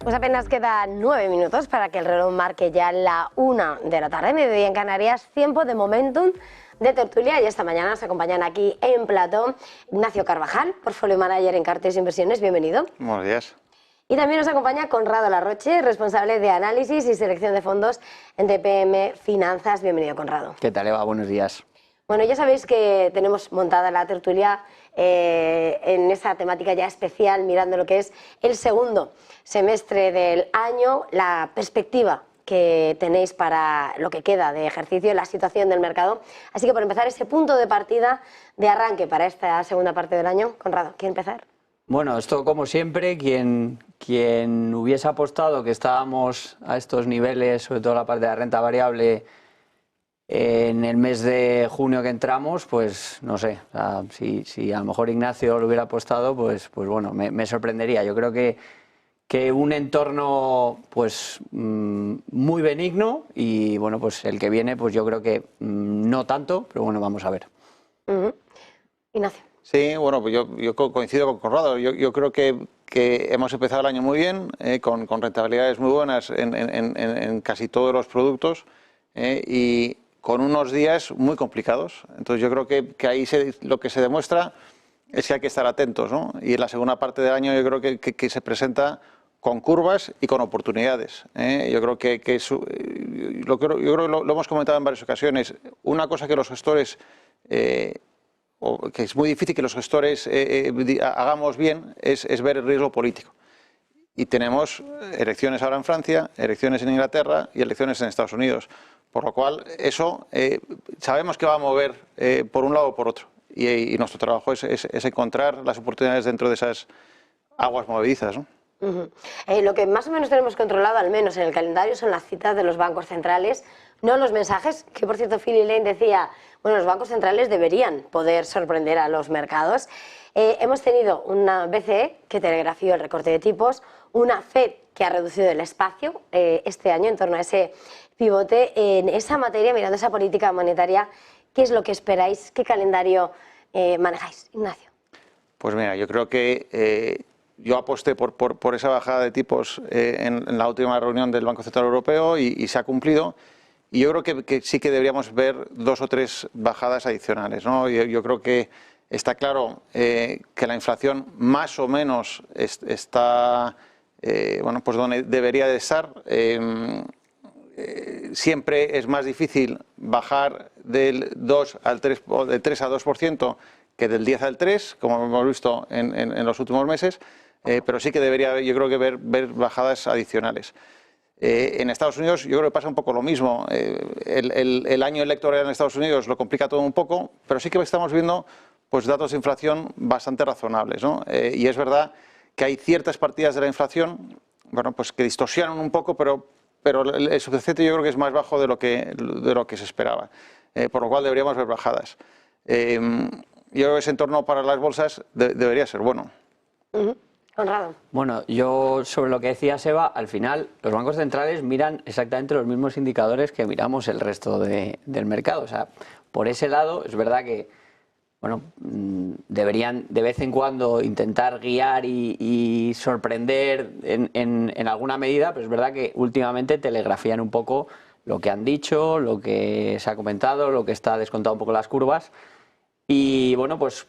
Pues apenas quedan 9 minutos para que el reloj marque ya la 1 de la tarde, mediodía en Canarias, tiempo de Momentum de tertulia. Y esta mañana nos acompañan aquí en plató Ignacio Carvajal, Portfolio Manager en Cartes Inversiones, bienvenido. Buenos días. Y también nos acompaña Conrado Larroche, responsable de análisis y selección de fondos en TPM Finanzas. Bienvenido, Conrado. ¿Qué tal, Eva? Buenos días. Bueno, ya sabéis que tenemos montada la tertulia en esa temática ya especial, mirando lo que es el segundo semestre del año, la perspectiva que tenéis para lo que queda de ejercicio, la situación del mercado. Así que por empezar, ese punto de partida de arranque para esta segunda parte del año, Conrado, ¿quiere empezar? Bueno, esto como siempre, quien hubiese apostado que estábamos a estos niveles, sobre todo la parte de la renta variable, en el mes de junio que entramos, pues no sé, o sea, si a lo mejor Ignacio lo hubiera apostado, pues bueno, me sorprendería. Yo creo que un entorno pues muy benigno y bueno, pues el que viene, pues yo creo que no tanto, pero bueno, vamos a ver. Ignacio. Sí, bueno, pues yo coincido con Conrado. Yo creo que hemos empezado el año muy bien, con rentabilidades muy buenas en casi todos los productos y con unos días muy complicados. Entonces yo creo que ahí lo que se demuestra es que hay que estar atentos, ¿no? Y en la segunda parte del año yo creo que se presenta con curvas y con oportunidades. Yo creo que lo hemos comentado en varias ocasiones. Una cosa que los gestores, o que es muy difícil que los gestores hagamos bien, es ver el riesgo político. Y tenemos elecciones ahora en Francia, elecciones en Inglaterra y elecciones en Estados Unidos. Por lo cual, eso sabemos que va a mover por un lado o por otro. Y nuestro trabajo es encontrar las oportunidades dentro de esas aguas movedizas, ¿no? Lo que más o menos tenemos controlado, al menos en el calendario, son las citas de los bancos centrales, no los mensajes, que por cierto Philip Lane decía, bueno, los bancos centrales deberían poder sorprender a los mercados. Hemos tenido una BCE que telegrafió el recorte de tipos, una FED que ha reducido el espacio este año en torno a ese pivote. En esa materia, mirando esa política monetaria, ¿qué es lo que esperáis? ¿Qué calendario manejáis, Ignacio? Pues mira, yo creo que yo aposté por esa bajada de tipos en la última reunión del Banco Central Europeo y se ha cumplido. Y yo creo que sí que deberíamos ver 2 o 3 bajadas adicionales, ¿no? Yo creo que está claro que la inflación más o menos está bueno, pues donde debería de estar. Siempre es más difícil bajar del 2 al 3, o del 3 a 2% que del 10 al 3, como hemos visto en los últimos meses, pero sí que debería, yo creo que ver bajadas adicionales. En Estados Unidos yo creo que pasa un poco lo mismo. El año electoral en Estados Unidos lo complica todo un poco, pero sí que estamos viendo pues datos de inflación bastante razonables, ¿no? Y es verdad que hay ciertas partidas de la inflación, bueno, pues que distorsionan un poco, pero el subjacente yo creo que es más bajo de lo que se esperaba, por lo cual deberíamos ver bajadas. Yo creo que ese entorno para las bolsas debería ser bueno. Conrado. Bueno, yo sobre lo que decía Seba, al final los bancos centrales miran exactamente los mismos indicadores que miramos el resto del mercado. O sea, por ese lado es verdad que bueno, deberían de vez en cuando intentar guiar y sorprender en alguna medida, pero es verdad que últimamente telegrafían un poco lo que han dicho, lo que se ha comentado, lo que está descontado un poco las curvas. Y bueno, pues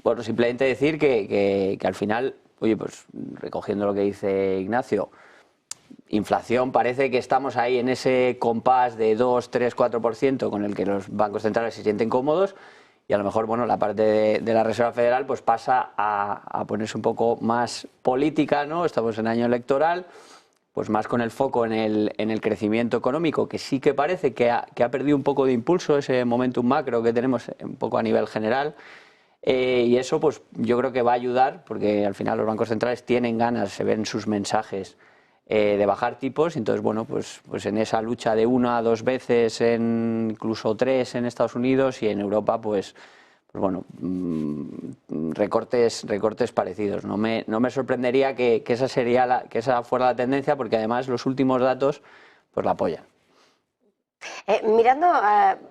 bueno, simplemente decir que al final, oye, pues recogiendo lo que dice Ignacio, inflación, parece que estamos ahí en ese compás de 2, 3, 4% con el que los bancos centrales se sienten cómodos. Y a lo mejor, bueno, la parte de la Reserva Federal pues pasa a ponerse un poco más política, ¿no? Estamos en año electoral, pues más con el foco en el crecimiento económico, que sí que parece que ha perdido un poco de impulso ese momentum macro que tenemos un poco a nivel general. Y eso pues yo creo que va a ayudar, porque al final los bancos centrales tienen ganas, se ven sus mensajes de bajar tipos. Entonces, bueno, pues en esa lucha de 1 a 2 veces, incluso 3 en Estados Unidos y en Europa, pues bueno, recortes parecidos. No me sorprendería que esa fuera la tendencia, porque además los últimos datos pues la apoyan. Mirando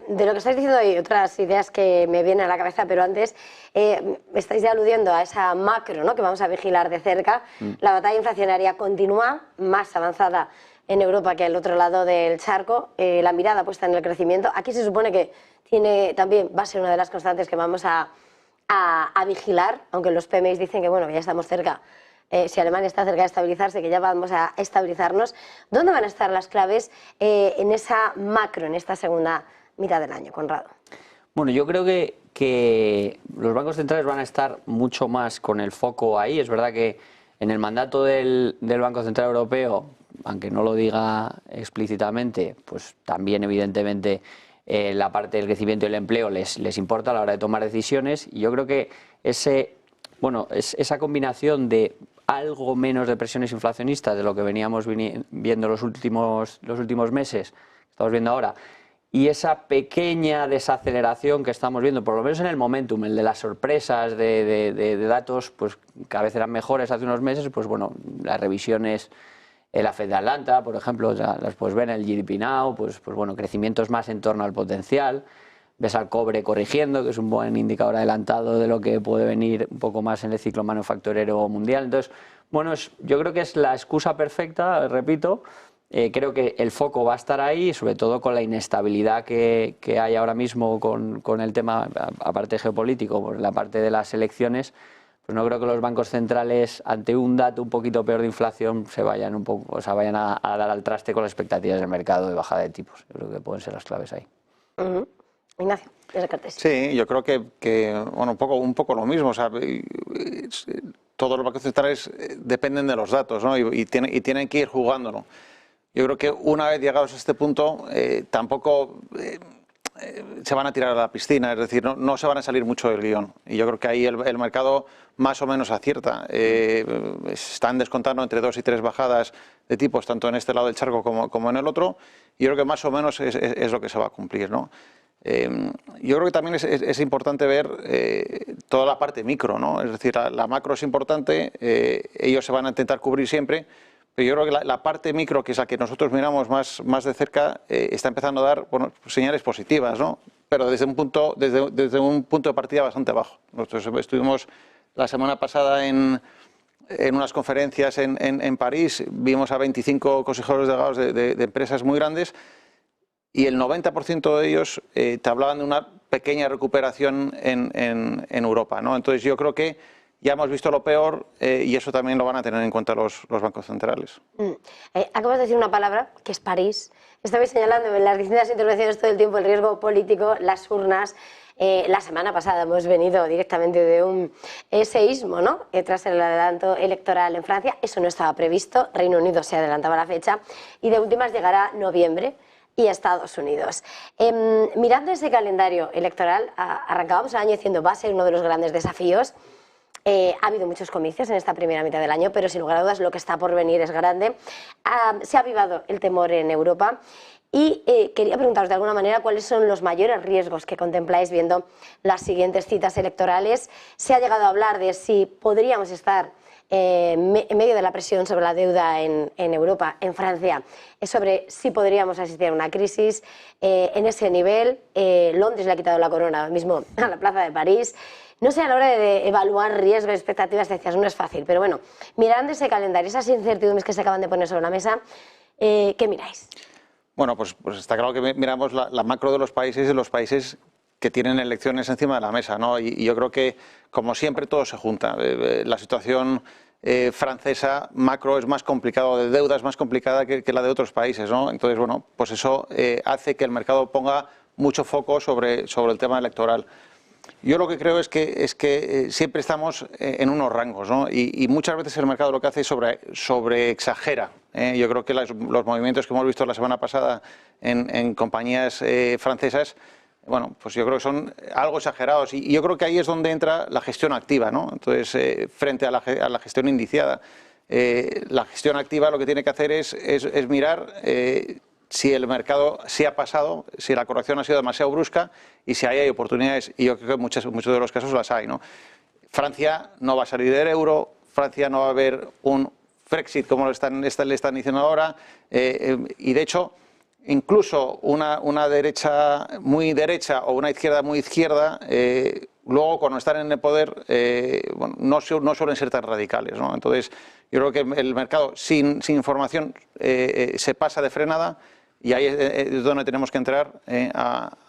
de lo que estáis diciendo hay otras ideas que me vienen a la cabeza, pero antes estáis ya aludiendo a esa macro, ¿no?, que vamos a vigilar de cerca. La batalla inflacionaria continúa más avanzada en Europa que al otro lado del charco. La mirada puesta en el crecimiento. Aquí se supone que también va a ser una de las constantes que vamos a vigilar, aunque los PMIs dicen que bueno, ya estamos cerca. Si Alemania está cerca de estabilizarse, que ya vamos a estabilizarnos. ¿Dónde van a estar las claves en esa macro, en esta segunda mitad del año, Conrado? Bueno, yo creo que los bancos centrales van a estar mucho más con el foco ahí. Es verdad que en el mandato del Banco Central Europeo, aunque no lo diga explícitamente, pues también evidentemente la parte del crecimiento y el empleo les importa a la hora de tomar decisiones. Y yo creo que esa combinación de algo menos de presiones inflacionistas de lo que veníamos viendo los últimos meses, estamos viendo ahora, y esa pequeña desaceleración que estamos viendo, por lo menos en el momentum, el de las sorpresas de datos, pues cada vez eran mejores hace unos meses, pues bueno, las revisiones, la Fed de Atlanta, por ejemplo, las puedes ver en el GDP Now, pues bueno, crecimientos más en torno al potencial. Ves al cobre corrigiendo, que es un buen indicador adelantado de lo que puede venir un poco más en el ciclo manufacturero mundial. Entonces, bueno, yo creo que es la excusa perfecta, repito. Creo que el foco va a estar ahí, sobre todo con la inestabilidad que hay ahora mismo con el tema, aparte geopolítico, por la parte de las elecciones. Pues no creo que los bancos centrales, ante un dato un poquito peor de inflación, vayan a dar al traste con las expectativas del mercado de bajada de tipos. Yo creo que pueden ser las claves ahí. Ignacio, desde Cartes. Sí, yo creo que bueno, un poco lo mismo. O sea, todos los bancos centrales dependen de los datos, ¿no? y tienen que ir jugándolo. Yo creo que una vez llegados a este punto, tampoco se van a tirar a la piscina, es decir, no se van a salir mucho del guión. Y yo creo que ahí el mercado más o menos acierta. Están descontando entre 2 y 3 bajadas de tipos, tanto en este lado del charco como en el otro. Y yo creo que más o menos es lo que se va a cumplir, ¿no? Yo creo que también es importante ver toda la parte micro, ¿no? Es decir, la macro es importante, ellos se van a intentar cubrir siempre, pero yo creo que la parte micro, que es la que nosotros miramos más de cerca, está empezando a dar señales positivas, ¿no? Pero desde un punto de partida bastante bajo. Nosotros estuvimos la semana pasada en unas conferencias en París, vimos a 25 consejeros delegados de empresas muy grandes, y el 90% de ellos te hablaban de una pequeña recuperación en Europa, ¿no? Entonces yo creo que ya hemos visto lo peor y eso también lo van a tener en cuenta los bancos centrales. Acabas de decir una palabra, que es París. Estabais señalando en las distintas intervenciones todo el tiempo el riesgo político, las urnas. La semana pasada hemos venido directamente de un seísmo, ¿no? Tras el adelanto electoral en Francia. Eso no estaba previsto. Reino Unido se adelantaba la fecha y de últimas llegará noviembre. Y Estados Unidos. Mirando ese calendario electoral, arrancábamos el año diciendo va a ser uno de los grandes desafíos. Ha habido muchos comicios en esta primera mitad del año, pero sin lugar a dudas lo que está por venir es grande. Se ha avivado el temor en Europa y quería preguntaros de alguna manera cuáles son los mayores riesgos que contempláis viendo las siguientes citas electorales. Se ha llegado a hablar de si podríamos estar en medio de la presión sobre la deuda en Europa, en Francia, sobre si podríamos asistir a una crisis en ese nivel. Londres le ha quitado la corona ahora mismo a la plaza de París. No sé, a la hora de evaluar riesgos y expectativas, decías, no es fácil, pero bueno, mirando ese calendario, esas incertidumbres que se acaban de poner sobre la mesa, ¿qué miráis? Bueno, pues está claro que miramos la macro de los países y los países que tienen elecciones encima de la mesa, ¿no? Y yo creo que, como siempre, todo se junta. La situación francesa macro es más complicada, de deuda es más complicada que la de otros países, ¿no? Entonces, bueno, pues eso hace que el mercado ponga mucho foco sobre el tema electoral. Yo lo que creo es que siempre estamos en unos rangos, ¿no? Y muchas veces el mercado lo que hace es sobre exagera. Yo creo que los movimientos que hemos visto la semana pasada en compañías francesas, bueno, pues yo creo que son algo exagerados y yo creo que ahí es donde entra la gestión activa, ¿no? Entonces, frente a la gestión indiciada, la gestión activa lo que tiene que hacer es mirar si el mercado se ha pasado, si la corrección ha sido demasiado brusca y si ahí hay oportunidades, y yo creo que en muchos de los casos las hay, ¿no? Francia no va a salir del euro, Francia no va a haber un Brexit como le están diciendo ahora, y de hecho incluso una derecha muy derecha o una izquierda muy izquierda, luego cuando están en el poder bueno, no suelen ser tan radicales, ¿no? Entonces yo creo que el mercado sin información se pasa de frenada y ahí es donde tenemos que entrar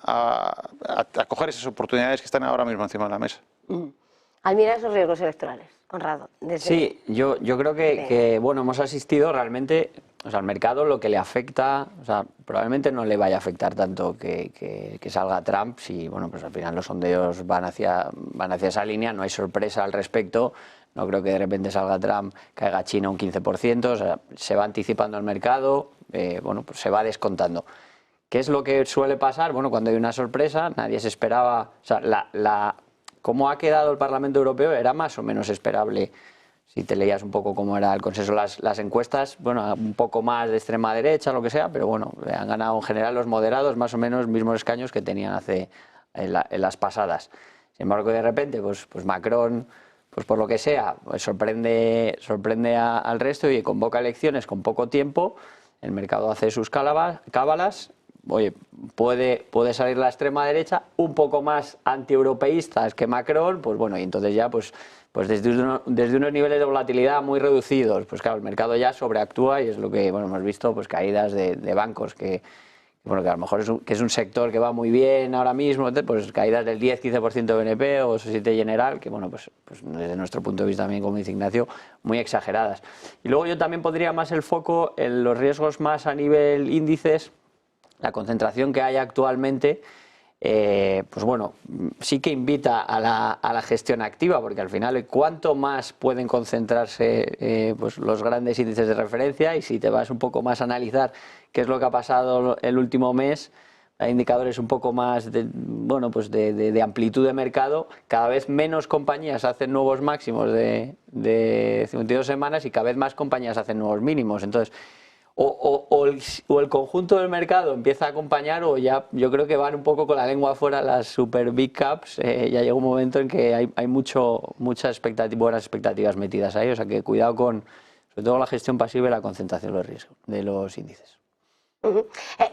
a coger esas oportunidades que están ahora mismo encima de la mesa. Al mirar esos riesgos electorales, Conrado. Sí, yo creo que bueno, hemos asistido realmente, o sea, al mercado lo que le afecta, o sea, probablemente no le vaya a afectar tanto que salga Trump, si, bueno, pues al final los sondeos van hacia esa línea, no hay sorpresa al respecto, no creo que de repente salga Trump, caiga China un 15%, o sea, se va anticipando el mercado, bueno, pues se va descontando. ¿Qué es lo que suele pasar? Bueno, cuando hay una sorpresa, nadie se esperaba, o sea, cómo ha quedado el Parlamento Europeo era más o menos esperable. Si te leías un poco cómo era el consenso, las encuestas, bueno, un poco más de extrema derecha, lo que sea, pero bueno, han ganado en general los moderados más o menos mismos escaños que tenían en las pasadas. Sin embargo, de repente, pues Macron, pues por lo que sea, pues sorprende al resto y convoca elecciones con poco tiempo, el mercado hace sus cábalas. Oye, puede salir la extrema derecha un poco más antieuropeístas que Macron, pues bueno, y entonces ya pues desde unos niveles de volatilidad muy reducidos, pues claro, el mercado ya sobreactúa y es lo que bueno, hemos visto, pues caídas de bancos que bueno, que a lo mejor es un sector que va muy bien ahora mismo, pues caídas del 10-15% de BNP o Société Generale, que bueno, pues desde nuestro punto de vista también, como dice Ignacio, muy exageradas. Y luego yo también pondría más el foco en los riesgos más a nivel índices. La concentración que hay actualmente, pues bueno, sí que invita a la gestión activa, porque al final cuánto más pueden concentrarse pues los grandes índices de referencia, y si te vas un poco más a analizar qué es lo que ha pasado el último mes, hay indicadores un poco más bueno, pues de amplitud de mercado, cada vez menos compañías hacen nuevos máximos de 52 semanas y cada vez más compañías hacen nuevos mínimos. Entonces, o el conjunto del mercado empieza a acompañar, o ya yo creo que van un poco con la lengua afuera las super big caps. Ya llega un momento en que hay muchas buenas expectativas metidas ahí, o sea que cuidado con, sobre todo, la gestión pasiva y la concentración de los riesgos de los índices.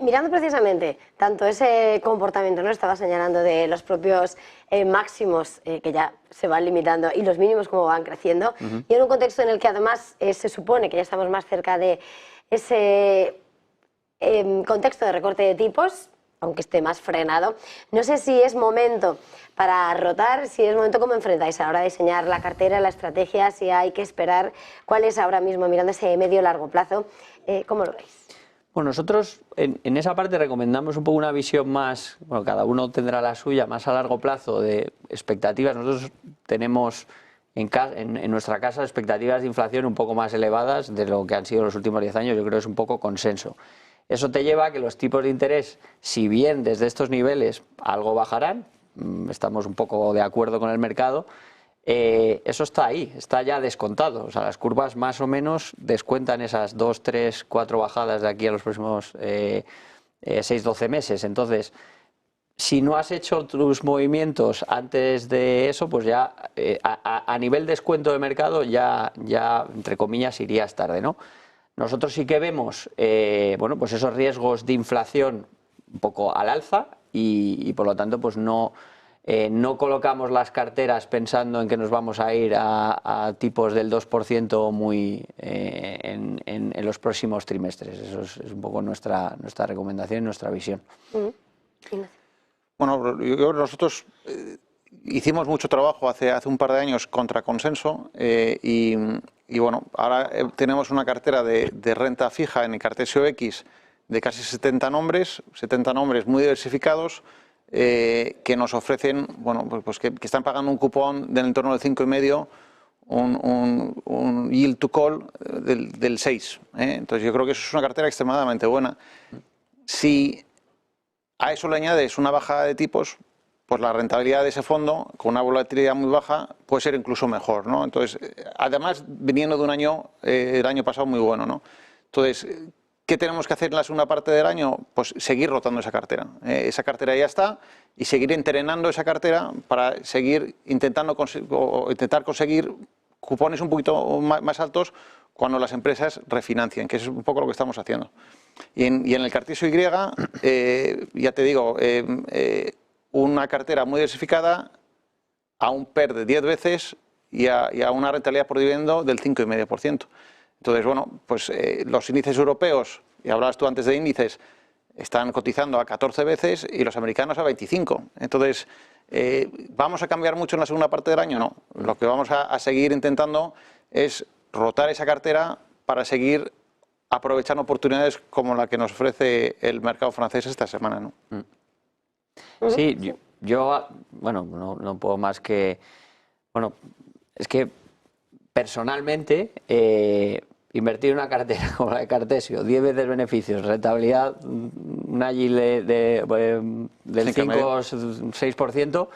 Mirando precisamente tanto ese comportamiento, ¿no? Estaba señalando de los propios máximos que ya se van limitando y los mínimos como van creciendo, y en un contexto en el que además se supone que ya estamos más cerca de ese contexto de recorte de tipos, aunque esté más frenado, no sé si es momento para rotar, si es momento, ¿cómo enfrentáis a la hora de diseñar la cartera, la estrategia, si hay que esperar, cuál es ahora mismo, mirando ese medio-largo plazo, ¿cómo lo veis? Bueno, nosotros en esa parte recomendamos un poco una visión más, bueno, cada uno tendrá la suya, más a largo plazo de expectativas. Nosotros tenemos en nuestra casa expectativas de inflación un poco más elevadas de lo que han sido los últimos 10 años, yo creo que es un poco consenso. Eso te lleva a que los tipos de interés, si bien desde estos niveles algo bajarán, estamos un poco de acuerdo con el mercado, eso está ahí, está ya descontado. O sea, las curvas más o menos descuentan esas 2, 3, 4 bajadas de aquí a los próximos 6, 12 meses. Entonces, si no has hecho tus movimientos antes de eso, pues ya a nivel descuento de mercado ya entre comillas irías tarde, ¿no? Nosotros sí que vemos bueno, pues esos riesgos de inflación un poco al alza y por lo tanto pues no colocamos las carteras pensando en que nos vamos a ir a tipos del 2% muy en los próximos trimestres. Eso es un poco nuestra recomendación y nuestra visión. Bueno, nosotros hicimos mucho trabajo hace un par de años contra consenso y bueno, ahora tenemos una cartera de renta fija en el Cartesio X de casi 70 nombres muy diversificados, que nos ofrecen, bueno, pues que están pagando un cupón del entorno del 5,5, un yield to call del 6. Entonces yo creo que eso es una cartera extremadamente buena. Si a eso le añades una bajada de tipos, pues la rentabilidad de ese fondo, con una volatilidad muy baja, puede ser incluso mejor, ¿no? Entonces, además, viniendo de un año, el año pasado muy bueno, ¿no? Entonces, ¿qué tenemos que hacer en la segunda parte del año? Pues seguir rotando esa cartera. Esa cartera ya está y seguir entrenando esa cartera para seguir intentar conseguir cupones un poquito más altos cuando las empresas refinancien, que es un poco lo que estamos haciendo. Y en el Cartesio Y, ya te digo, una cartera muy diversificada a un PER de 10 veces y a una rentabilidad por dividendo del 5,5%. Entonces, bueno, pues los índices europeos, y hablabas tú antes de índices, están cotizando a 14 veces y los americanos a 25. Entonces, ¿vamos a cambiar mucho en la segunda parte del año? No. Lo que vamos a seguir intentando es rotar esa cartera para seguir aprovechando oportunidades como la que nos ofrece el mercado francés esta semana, ¿no? Sí, yo bueno, no puedo más que... Bueno, es que personalmente invertir en una cartera como la de Cartesio, 10 veces beneficios, rentabilidad, una yield del 5 o 6%,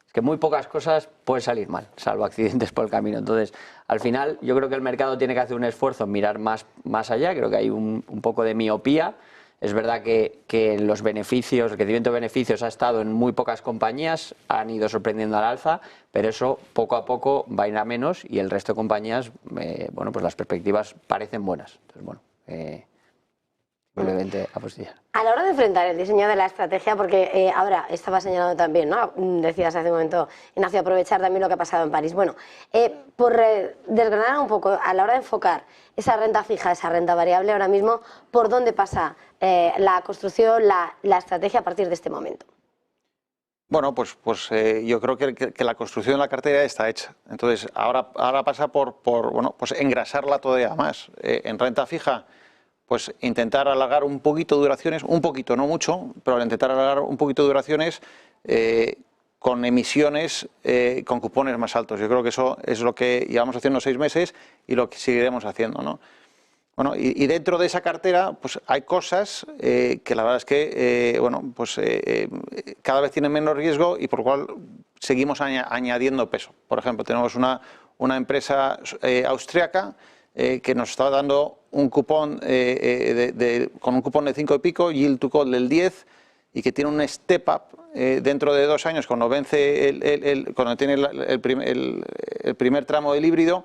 es que muy pocas cosas pueden salir mal, salvo accidentes por el camino. Entonces, al final, yo creo que el mercado tiene que hacer un esfuerzo en mirar más allá, creo que hay un poco de miopía. Es verdad que los beneficios, el crecimiento de beneficios ha estado en muy pocas compañías, han ido sorprendiendo al alza, pero eso poco a poco va a ir a menos y el resto de compañías, bueno, pues las perspectivas parecen buenas. Entonces, bueno, simplemente apostillar. A la hora de enfrentar el diseño de la estrategia, porque ahora estaba señalando también, ¿no? Decías hace un momento, Ignacio, aprovechar también lo que ha pasado en París. Bueno, por desgranar un poco, a la hora de enfocar esa renta fija, esa renta variable, ahora mismo, ¿por dónde pasa la construcción, la estrategia a partir de este momento? Bueno, pues yo creo que la construcción de la cartera está hecha. Entonces, ahora pasa por bueno, pues engrasarla todavía más. En renta fija, pues intentar alargar un poquito duraciones, un poquito, no mucho, pero intentar alargar un poquito duraciones con emisiones con cupones más altos. Yo creo que eso es lo que llevamos haciendo 6 meses y lo que seguiremos haciendo, ¿no? Bueno, y dentro de esa cartera, pues hay cosas que la verdad es que, bueno, pues cada vez tienen menos riesgo y por lo cual seguimos añadiendo peso. Por ejemplo, tenemos una empresa austriaca que nos está dando un cupón con un cupón de 5 y pico, yield to call del 10, y que tiene un step up dentro de 2 años cuando vence cuando tiene el primer tramo del híbrido,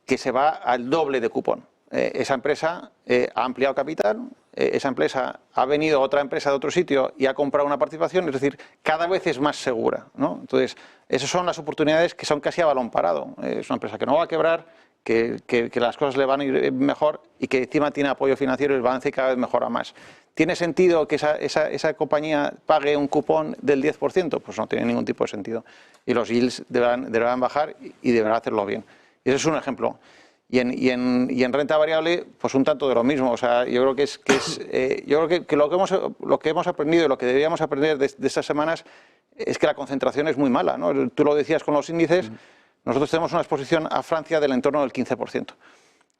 que se va al doble de cupón. Esa empresa ha ampliado capital, esa empresa ha venido a otra empresa de otro sitio y ha comprado una participación, es decir, cada vez es más segura, ¿no? Entonces, esas son las oportunidades que son casi a balón parado. Es una empresa que no va a quebrar, que las cosas le van a ir mejor y que encima tiene apoyo financiero y el balance cada vez mejora más. ¿Tiene sentido que esa compañía pague un cupón del 10%? Pues no tiene ningún tipo de sentido. Y los yields deberán bajar y deberán hacerlo bien. Y ese es un ejemplo. Y en renta variable, pues un tanto de lo mismo. O sea, yo creo yo creo que lo que hemos aprendido y lo que deberíamos aprender de estas semanas es que la concentración es muy mala, ¿no? Tú lo decías con los índices, nosotros tenemos una exposición a Francia del entorno del 15%.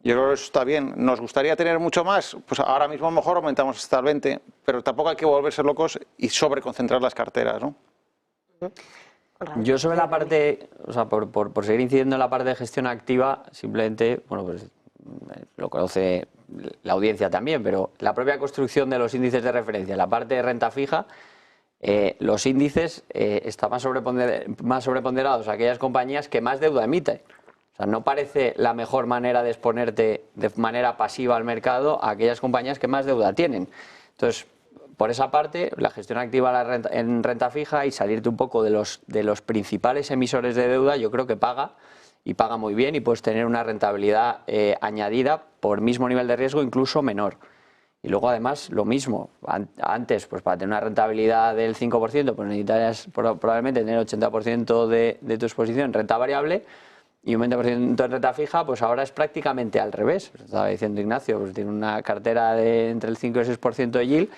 Yo creo que eso está bien. ¿Nos gustaría tener mucho más? Pues ahora mismo a lo mejor aumentamos hasta el 20%, pero tampoco hay que volverse locos y sobreconcentrar las carteras, ¿no? Yo sobre la parte, o sea, por seguir incidiendo en la parte de gestión activa, simplemente, bueno, pues lo conoce la audiencia también, pero la propia construcción de los índices de referencia, la parte de renta fija, los índices están más sobreponderados a aquellas compañías que más deuda emiten. O sea, no parece la mejor manera de exponerte de manera pasiva al mercado a aquellas compañías que más deuda tienen. Entonces, por esa parte, la gestión activa en renta fija y salirte un poco de los principales emisores de deuda, yo creo que paga y paga muy bien y puedes tener una rentabilidad añadida por mismo nivel de riesgo, incluso menor. Y luego además lo mismo, antes pues para tener una rentabilidad del 5% pues necesitarías probablemente tener 80% de tu exposición en renta variable y un 20% en renta fija, pues ahora es prácticamente al revés. Estaba diciendo Ignacio, pues tiene una cartera de entre el 5 y el 6% de yield,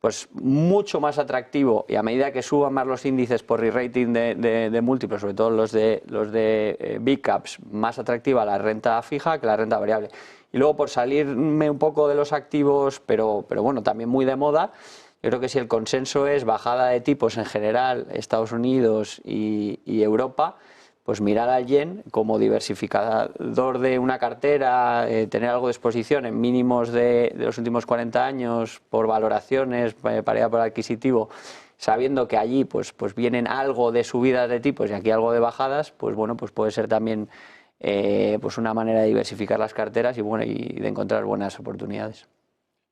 pues mucho más atractivo, y a medida que suban más los índices por re-rating de múltiplos, sobre todo los de big caps, más atractiva la renta fija que la renta variable. Y luego, por salirme un poco de los activos, pero bueno, también muy de moda, yo creo que si el consenso es bajada de tipos en general, Estados Unidos y Europa, pues mirar al yen como diversificador de una cartera, tener algo de exposición en mínimos de los últimos 40 años por valoraciones, paridad por adquisitivo, sabiendo que allí pues vienen algo de subidas de tipos y aquí algo de bajadas, pues bueno, pues puede ser también pues una manera de diversificar las carteras y bueno, y de encontrar buenas oportunidades.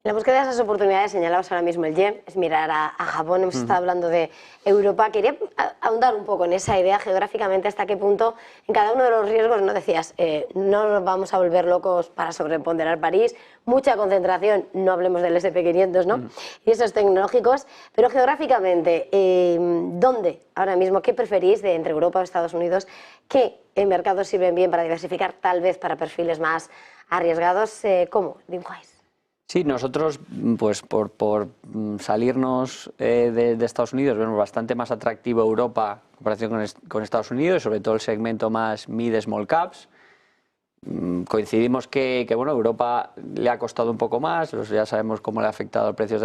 En la búsqueda de esas oportunidades señalados ahora mismo el YEM, es mirar a Japón, hemos estado hablando de Europa. Quería ahondar un poco en esa idea geográficamente, hasta qué punto en cada uno de los riesgos, no decías, no nos vamos a volver locos para sobreponderar París, mucha concentración, no hablemos del SP500, ¿no? Y esos tecnológicos, pero geográficamente, ¿dónde ahora mismo, qué preferís de entre Europa o Estados Unidos? ¿Qué mercados sirven bien para diversificar, tal vez para perfiles más arriesgados? ¿Cómo dibujáis? Sí, nosotros, pues por salirnos de Estados Unidos, vemos bastante más atractivo Europa en comparación con Estados Unidos, sobre todo el segmento más mid-small caps. Coincidimos que bueno, Europa le ha costado un poco más, ya sabemos cómo le ha afectado los precios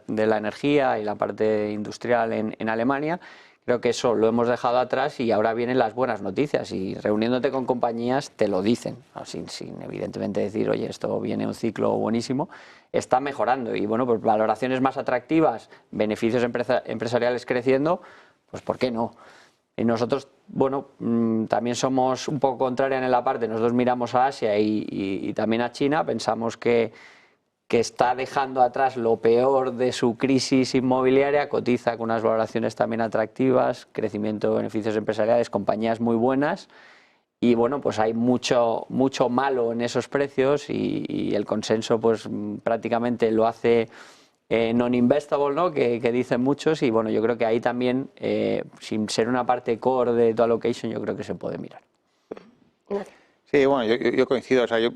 de la energía y la parte industrial en Alemania. Creo que eso lo hemos dejado atrás y ahora vienen las buenas noticias, y reuniéndote con compañías te lo dicen, sin evidentemente decir, oye, esto viene un ciclo buenísimo, está mejorando, y bueno, pues valoraciones más atractivas, beneficios empresariales creciendo, pues ¿por qué no? Y nosotros, bueno, también somos un poco contrarios en la parte, nosotros miramos a Asia y también a China, pensamos que está dejando atrás lo peor de su crisis inmobiliaria, cotiza con unas valoraciones también atractivas, crecimiento de beneficios empresariales, compañías muy buenas, y bueno, pues hay mucho malo en esos precios, y el consenso pues prácticamente lo hace non-investable, ¿no? que dicen muchos, y bueno, yo creo que ahí también, sin ser una parte core de tu allocation, yo creo que se puede mirar. Sí, bueno, yo coincido. O sea, yo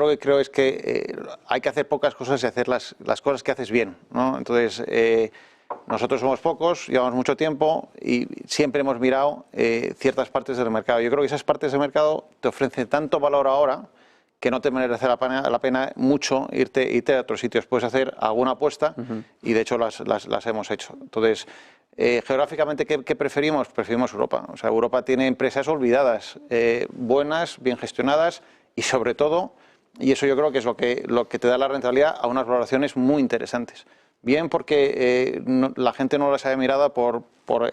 lo que creo es que hay que hacer pocas cosas y hacer las cosas que haces bien, ¿no? Entonces, nosotros somos pocos, llevamos mucho tiempo y siempre hemos mirado ciertas partes del mercado. Yo creo que esas partes del mercado te ofrecen tanto valor ahora que no te merece la pena mucho irte a otros sitios. Puedes hacer alguna apuesta y de hecho las hemos hecho. Entonces, geográficamente, ¿qué preferimos? Preferimos Europa. O sea, Europa tiene empresas olvidadas, buenas, bien gestionadas y sobre todo, y eso yo creo que es lo que te da la rentabilidad a unas valoraciones muy interesantes. Bien porque la gente no las haya mirado por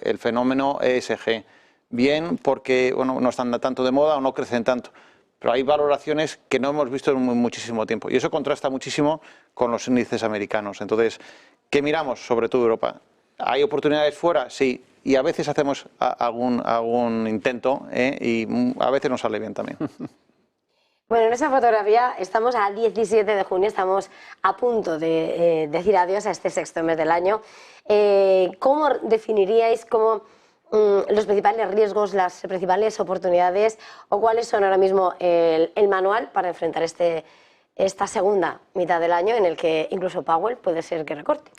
el fenómeno ESG. Bien porque bueno, no están tanto de moda o no crecen tanto. Pero hay valoraciones que no hemos visto en muchísimo tiempo y eso contrasta muchísimo con los índices americanos. Entonces, ¿qué miramos? Sobre todo Europa. ¿Hay oportunidades fuera? Sí. Y a veces hacemos algún intento y a veces nos sale bien también. Bueno, en esa fotografía estamos a 17 de junio, estamos a punto de decir adiós a este sexto mes del año. ¿Cómo definiríais los principales riesgos, las principales oportunidades, o cuáles son ahora mismo el manual para enfrentar esta segunda mitad del año en el que incluso Powell puede ser que recorte?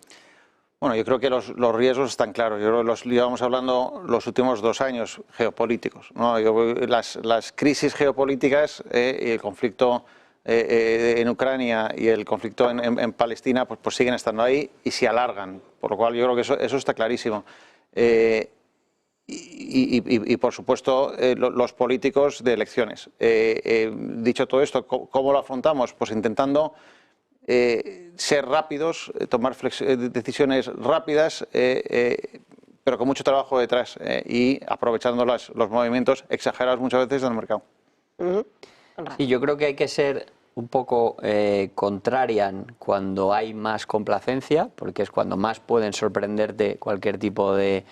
Bueno, yo creo que los riesgos están claros. Yo creo que los llevamos hablando los últimos 2 años geopolíticos, ¿no? Las crisis geopolíticas y el conflicto en Ucrania y el conflicto en Palestina pues siguen estando ahí y se alargan. Por lo cual yo creo que eso está clarísimo. Y por supuesto los políticos de elecciones. Dicho todo esto, ¿cómo lo afrontamos? Pues intentando ser rápidos, tomar decisiones rápidas, pero con mucho trabajo detrás y aprovechando los movimientos exagerados muchas veces del mercado. Y yo creo que hay que ser un poco contrarian cuando hay más complacencia, porque es cuando más pueden sorprenderte cualquier tipo de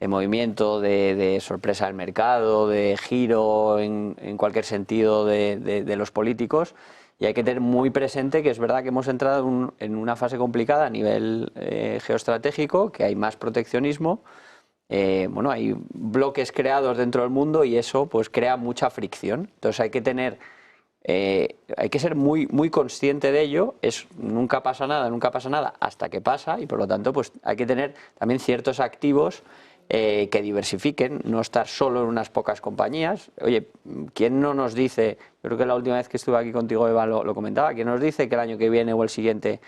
movimiento, de sorpresa del mercado, de giro en cualquier sentido de los políticos. Y hay que tener muy presente que es verdad que hemos entrado en una fase complicada a nivel geoestratégico, que hay más proteccionismo, bueno, hay bloques creados dentro del mundo y eso pues crea mucha fricción. Entonces hay que ser muy consciente de ello. Nunca pasa nada hasta que pasa, y por lo tanto pues hay que tener también ciertos activos que diversifiquen, no estar solo en unas pocas compañías. Oye, ¿quién no nos dice, yo creo que la última vez que estuve aquí contigo, Eva, lo comentaba, ¿quién nos dice que el año que viene o el siguiente,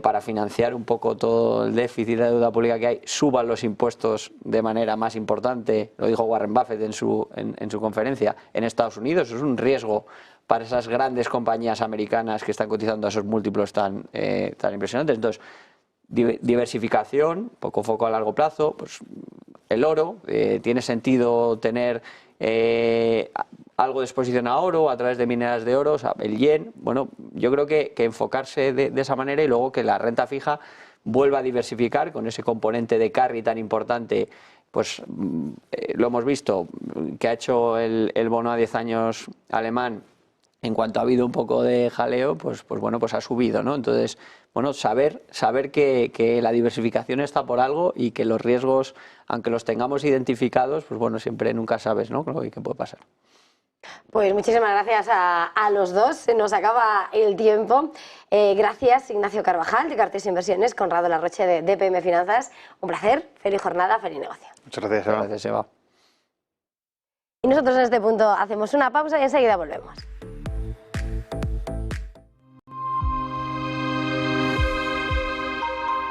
para financiar un poco todo el déficit de deuda pública que hay, suban los impuestos de manera más importante? Lo dijo Warren Buffett en su conferencia, en Estados Unidos. Eso es un riesgo para esas grandes compañías americanas que están cotizando a esos múltiplos tan impresionantes. Entonces, diversificación, poco foco a largo plazo, pues el oro, tiene sentido tener algo de exposición a oro a través de mineras de oro, o sea, el yen. Bueno, yo creo que enfocarse de esa manera y luego que la renta fija vuelva a diversificar con ese componente de carry tan importante. Pues lo hemos visto que ha hecho el bono a 10 años alemán. En cuanto ha habido un poco de jaleo, pues bueno, pues ha subido, ¿no? Entonces, bueno, saber que la diversificación está por algo y que los riesgos, aunque los tengamos identificados, pues bueno, siempre nunca sabes, ¿no?, lo que puede pasar. Pues muchísimas gracias a los dos, se nos acaba el tiempo. Gracias Ignacio Carvajal de Cartes Inversiones, Conrado Larroche de DPM Finanzas. Un placer, feliz jornada, feliz negocio. Muchas gracias, Eva. Gracias, Eva. Y nosotros en este punto hacemos una pausa y enseguida volvemos.